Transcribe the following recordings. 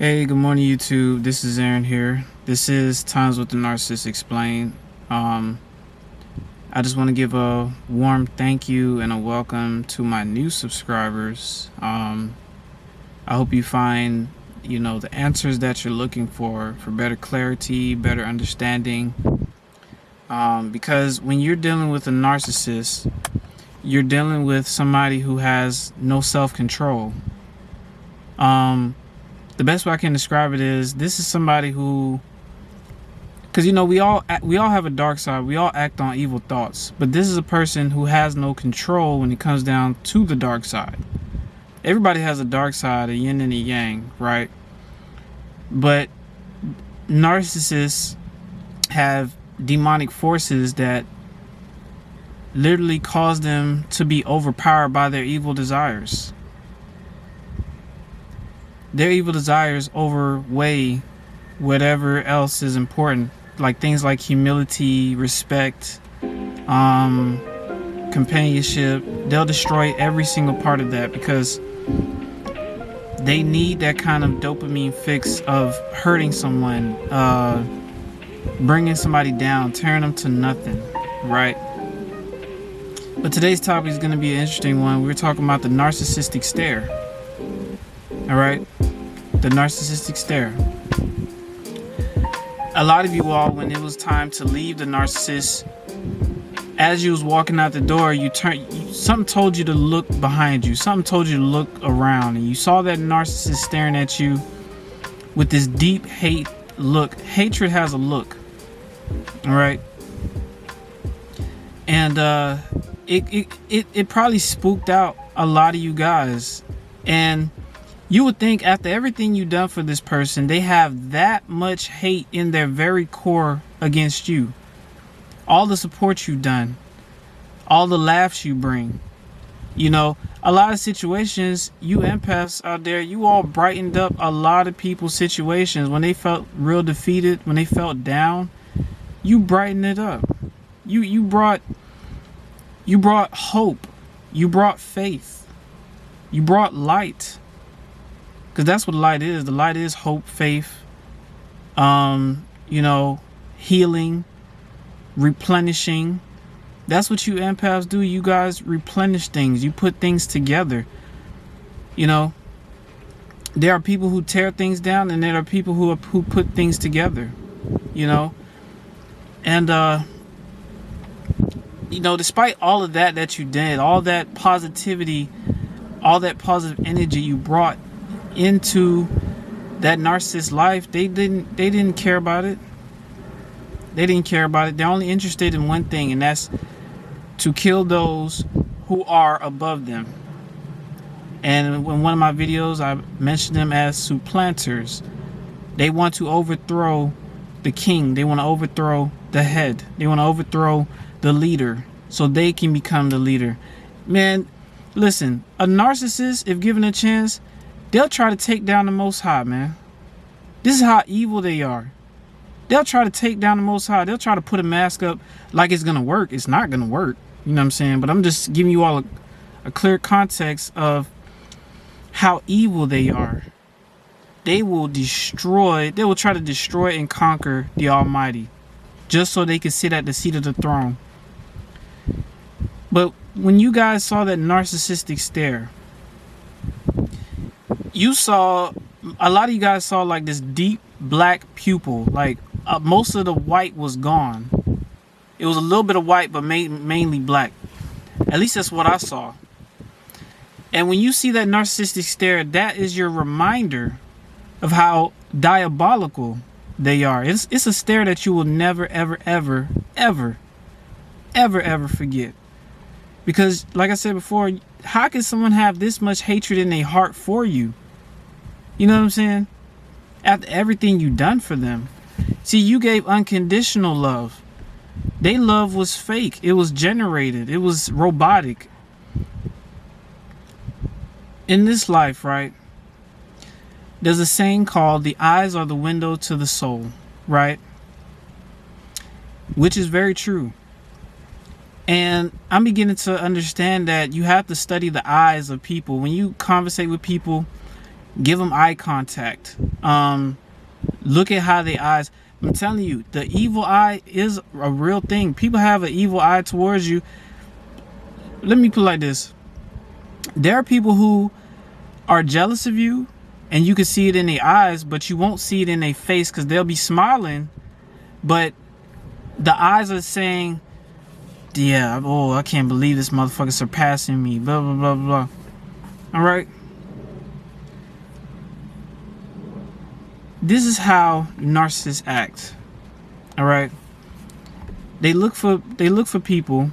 Hey, good morning, YouTube. This is Aaron here. This is Times with the Narcissist Explained. I just want to give a warm thank you and a welcome to my new subscribers. I hope you find, the answers that you're looking for better clarity, better understanding. Because when you're dealing with a narcissist, you're dealing with somebody who has no self-control. The best way I can describe it is this is somebody who, because we all have a dark side. We all act on evil thoughts, but this is a person who has no control when it comes down to the dark side. Everybody has a dark side, a yin and a yang, right? But narcissists have demonic forces that literally cause them to be overpowered by their evil desires. Their evil desires overweigh whatever else is important, like things like humility, respect, companionship. They'll destroy every single part of that because they need that kind of dopamine fix of hurting someone, bringing somebody down, tearing them to nothing, right? But today's topic is going to be an interesting one. We're talking about the narcissistic stare. All right, the narcissistic stare. A lot of you all, when it was time to leave the narcissist, as you was walking out the door, something told you to look behind you. Something told you to look around, and you saw that narcissist staring at you with this deep hate look. Hatred has a look. All right, and it probably spooked out a lot of you guys, and you would think after everything you've done for this person, they have that much hate in their very core against you. All the support you've done, all the laughs you bring. A lot of situations, you empaths out there, you all brightened up a lot of people's situations. When they felt real defeated, when they felt down, you brightened it up. You brought hope. You brought faith. You brought light. Because that's what light is. The light is hope, faith, healing, replenishing. That's what you empaths do. You guys replenish things. You put things together. There are people who tear things down, and there are people who put things together. And despite all of that you did, all that positivity, all that positive energy you brought into that narcissist life, they didn't care about it. They're only interested in one thing, and that's to kill those who are above them. And in one of my videos, I mentioned them as supplanters. They want to overthrow the king. They want to overthrow the head. They want to overthrow the leader so they can become the leader. Man, listen, a narcissist, if given a chance, they'll try to take down the Most High, man. This is how evil they are. They'll try to take down the Most High. They'll try to put a mask up like it's going to work. It's not going to work. You know what I'm saying? But I'm just giving you all a clear context of how evil they are. They will try to destroy and conquer the Almighty just so they can sit at the seat of the throne. But when you guys saw that narcissistic stare, a lot of you guys saw like this deep black pupil, like most of the white was gone. It was a little bit of white, but mainly black. At least that's what I saw. And when you see that narcissistic stare, that is your reminder of how diabolical they are. It's a stare that you will never, ever, ever, ever, ever, ever forget. Because, like I said before, how can someone have this much hatred in their heart for you? You know what I'm saying? After everything you done for them. See, you gave unconditional love. Their love was fake. It was generated. It was robotic. In this life, right, there's a saying called the eyes are the window to the soul, right? Which is very true. And I'm beginning to understand that you have to study the eyes of people. When you conversate with people, Give them eye contact. Look at how their eyes. I'm telling you, the evil eye is a real thing. People have an evil eye towards you. Let me put it like this. There are people who are jealous of you, and you can see it in their eyes, but you won't see it in their face because they'll be smiling, but the eyes are saying, yeah, oh, I can't believe this motherfucker surpassing me, blah, blah, blah, blah. All right? This is how narcissists act. All right? They look for people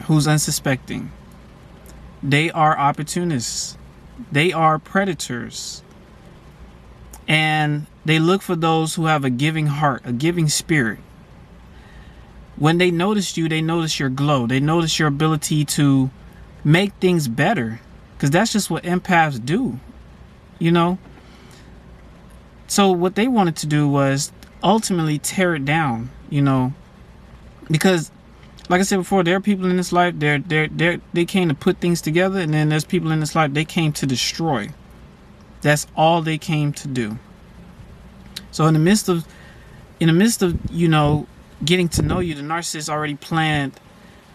who's unsuspecting. They are opportunists. They are predators. And they look for those who have a giving heart, a giving spirit. When they notice you, they notice your glow. They notice your ability to make things better. Because that's just what empaths do, you know? So what they wanted to do was ultimately tear it down, you know? Because, like I said before, there are people in this life, they came to put things together. And then there's people in this life, they came to destroy. That's all they came to do. So in the midst of, you know, getting to know you, the narcissist already planned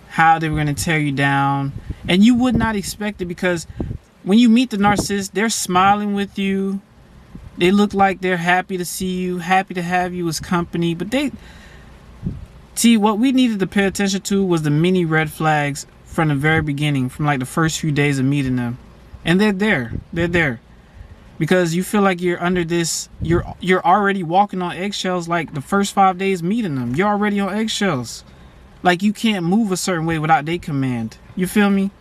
how they were going to tear you down. And you would not expect it, because when you meet the narcissist, they're smiling with you. They look like they're happy to see you, happy to have you as company. But what we needed to pay attention to was the many red flags from the very beginning, from like the first few days of meeting them. And they're there. Because you feel like you're under this, you're already walking on eggshells. Like the first 5 days meeting them, you're already on eggshells. Like you can't move a certain way without their command. You feel me?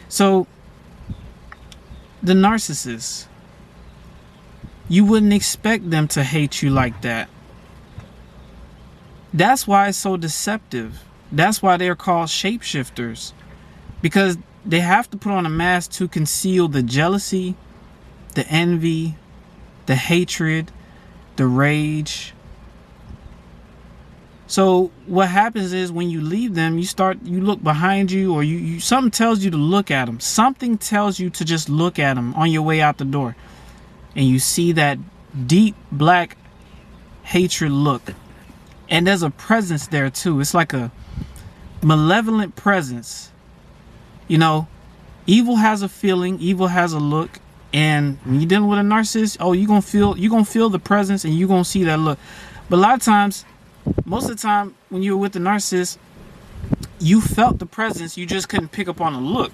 So the narcissist, you wouldn't expect them to hate you like that. That's why it's so deceptive. That's why they're called shapeshifters. Because they have to put on a mask to conceal the jealousy, the envy, the hatred, the rage. So what happens is when you leave them, you look behind you, or you something tells you to look at them. Something tells you to just look at them on your way out the door. And you see that deep black hatred look. And there's a presence there too. It's like a malevolent presence. You know, evil has a feeling, evil has a look. And when you're dealing with a narcissist, oh, you're gonna feel the presence, and you're gonna see that look. But a lot of times, most of the time when you're with the narcissist, you felt the presence, you just couldn't pick up on the look.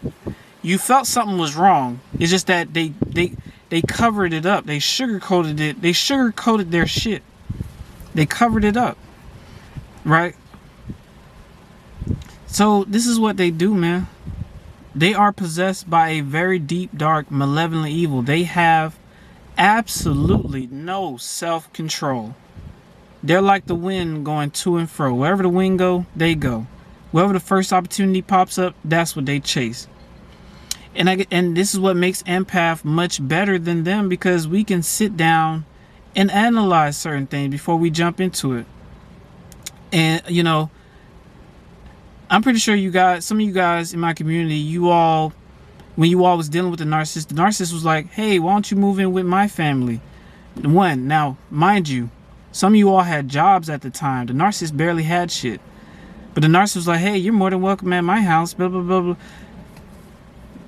You felt something was wrong. It's just that they covered it up. They sugarcoated it. They sugarcoated their shit. They covered it up. Right? So this is what they do, man. They are possessed by a very deep, dark, malevolent evil. They have absolutely no self-control. They're like the wind going to and fro. Wherever the wind go, they go. Wherever the first opportunity pops up, that's what they chase. And this is what makes empath much better than them, because we can sit down and analyze certain things before we jump into it. And, you know, I'm pretty sure you guys, some of you guys in my community, when you all was dealing with the narcissist was like, hey, why don't you move in with my family? Now, mind you, some of you all had jobs at the time. The narcissist barely had shit. But the narcissist was like, hey, you're more than welcome at my house, blah, blah, blah, blah.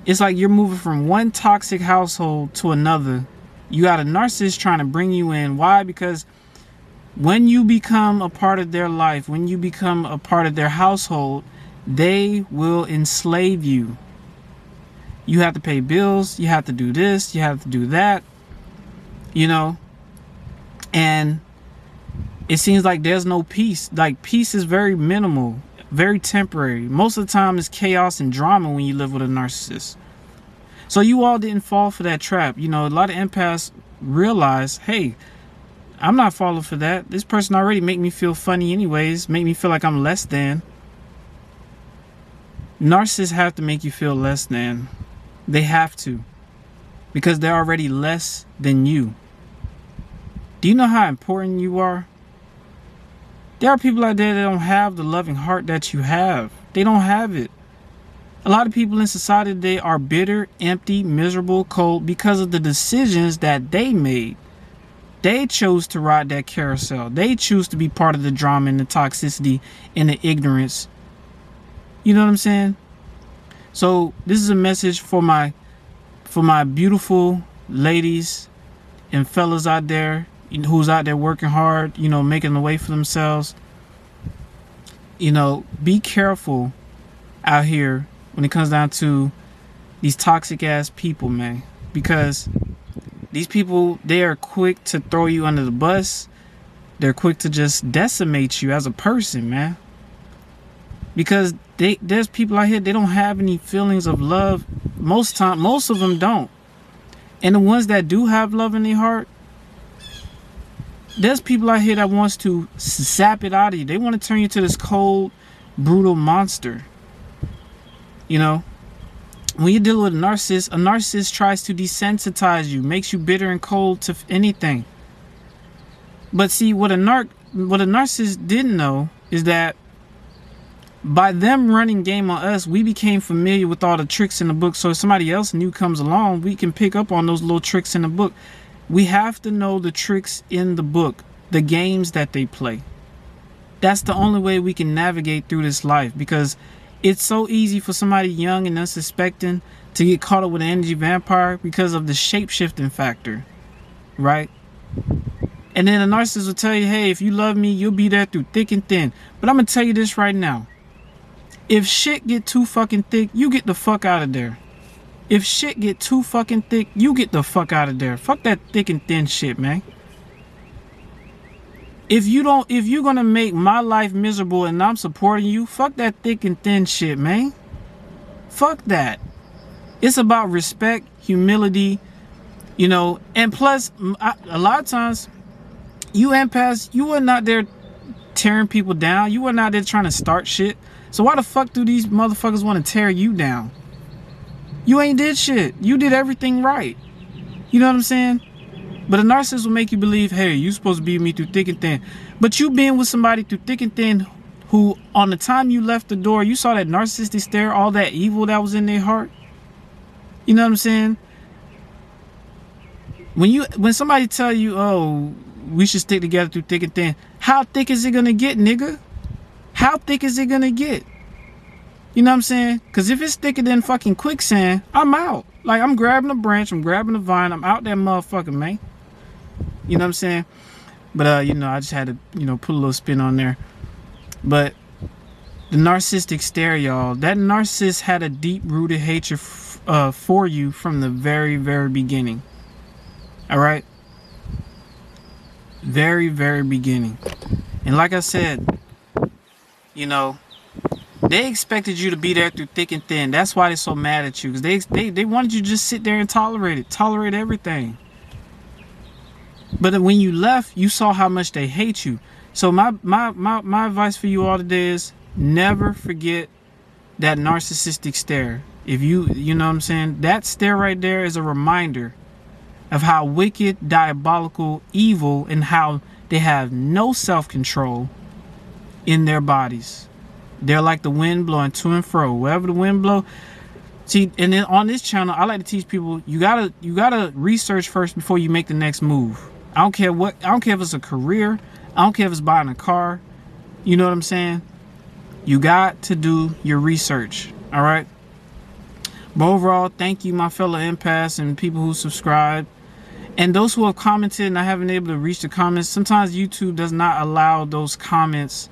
It's like you're moving from one toxic household to another. You got a narcissist trying to bring you in. Why? Because when you become a part of their life, when you become a part of their household, they will enslave you. You have to pay bills. You have to do this. You have to do that. You know? And it seems like there's no peace. Like, peace is very minimal, very temporary. Most of the time it's chaos and drama when you live with a narcissist. So you all didn't fall for that trap. You know, a lot of empaths realize, hey, I'm not falling for that. This person already make me feel funny anyways, make me feel like I'm less than. Narcissists have to make you feel less than. They have to. Because they're already less than you. Do you know how important you are? There are people out there that don't have the loving heart that you have. They don't have it. A lot of people in society today are bitter, empty, miserable, cold because of the decisions that they made. They chose to ride that carousel. They choose to be part of the drama and the toxicity and the ignorance. You know what I'm saying? So this is a message for my beautiful ladies and fellas out there who's out there working hard, making a way for themselves. Be careful out here when it comes down to these toxic ass people, man, because these people, they are quick to throw you under the bus. They're quick to just decimate you as a person, man, because there's people out here, they don't have any feelings of love. Most of them don't. And the ones that do have love in their heart, there's people out here that wants to zap it out of you. They want to turn you to this cold, brutal monster. When you deal with a narcissist tries to desensitize you, makes you bitter and cold to anything. But see, what a narcissist didn't know is that by them running game on us, we became familiar with all the tricks in the book. So if somebody else new comes along, we can pick up on those little tricks in the book. We have to know the tricks in the book, the games that they play. That's the only way we can navigate through this life, because it's so easy for somebody young and unsuspecting to get caught up with an energy vampire because of the shape-shifting factor, right? And then a narcissist will tell you, hey, if you love me, you'll be there through thick and thin. But I'm going to tell you this right now. If shit get too fucking thick, you get the fuck out of there. If shit get too fucking thick, you get the fuck out of there. Fuck that thick and thin shit, man. If you're gonna make my life miserable and I'm supporting you, fuck that thick and thin shit, man. Fuck that. It's about respect, humility, and plus, a lot of times, you empaths, you were not there tearing people down. You were not there trying to start shit. So why the fuck do these motherfuckers want to tear you down? You ain't did shit. You did everything right. You know what I'm saying? But a narcissist will make you believe, hey, you supposed to be with me through thick and thin. But you being with somebody through thick and thin who, on the time you left the door, you saw that narcissistic stare, all that evil that was in their heart. You know what I'm saying? When somebody tell you, oh, we should stick together through thick and thin, how thick is it gonna get, nigga? How thick is it gonna get? You know what I'm saying? Because if it's thicker than fucking quicksand, I'm out. Like, I'm grabbing a branch, I'm grabbing a vine, I'm out that motherfucker, man. You know what I'm saying? But, I just had to, put a little spin on there. But the narcissistic stare, y'all, that narcissist had a deep-rooted hatred for you from the very, very beginning. All right? Very, very beginning. And like I said, they expected you to be there through thick and thin. That's why they're so mad at you. Because they wanted you to just sit there and tolerate everything. But when you left, you saw how much they hate you. So my advice for you all today is never forget that narcissistic stare. If you know what I'm saying? That stare right there is a reminder of how wicked, diabolical, evil, and how they have no self-control in their bodies. They're like the wind blowing to and fro. Wherever the wind blow. See, and then on this channel, I like to teach people, you gotta research first before you make the next move. I don't care if it's a career. I don't care if it's buying a car. You know what I'm saying? You got to do your research. All right. But overall, thank you, my fellow empaths and people who subscribe. And those who have commented and I haven't been able to reach the comments. Sometimes YouTube does not allow those comments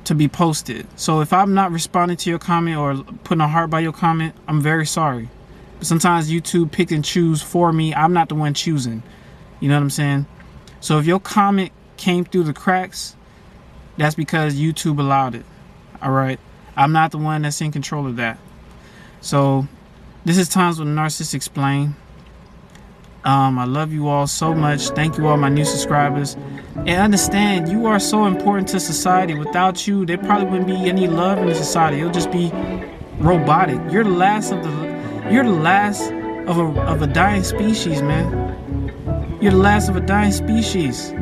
to be posted. So if I'm not responding to your comment or putting a heart by your comment, I'm very sorry. But sometimes YouTube pick and choose for me. I'm not the one choosing. You know what I'm saying? So if your comment came through the cracks, that's because YouTube allowed it. All right. I'm not the one that's in control of that. So this is Times with Narcissist Explain. I love you all so much. Thank you all my new subscribers. And understand, you are so important to society. Without you, there probably wouldn't be any love in the society. It'll just be robotic. You're the last of a dying species, man. You're the last of a dying species.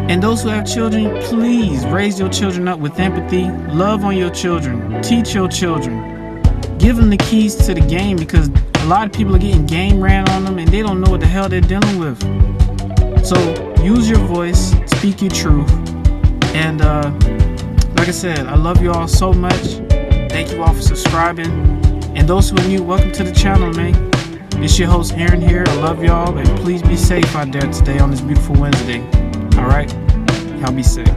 And those who have children, please raise your children up with empathy. Love on your children. Teach your children. Give them the keys to the game, because a lot of people are getting game ran on them and they don't know what the hell they're dealing with. So use your voice, speak your truth. And like I said, I love you all so much. Thank you all for subscribing. And those who are new, welcome to the channel, man. It's your host Aaron here. I love y'all, and please be safe out there today on this beautiful Wednesday. All right, y'all be safe.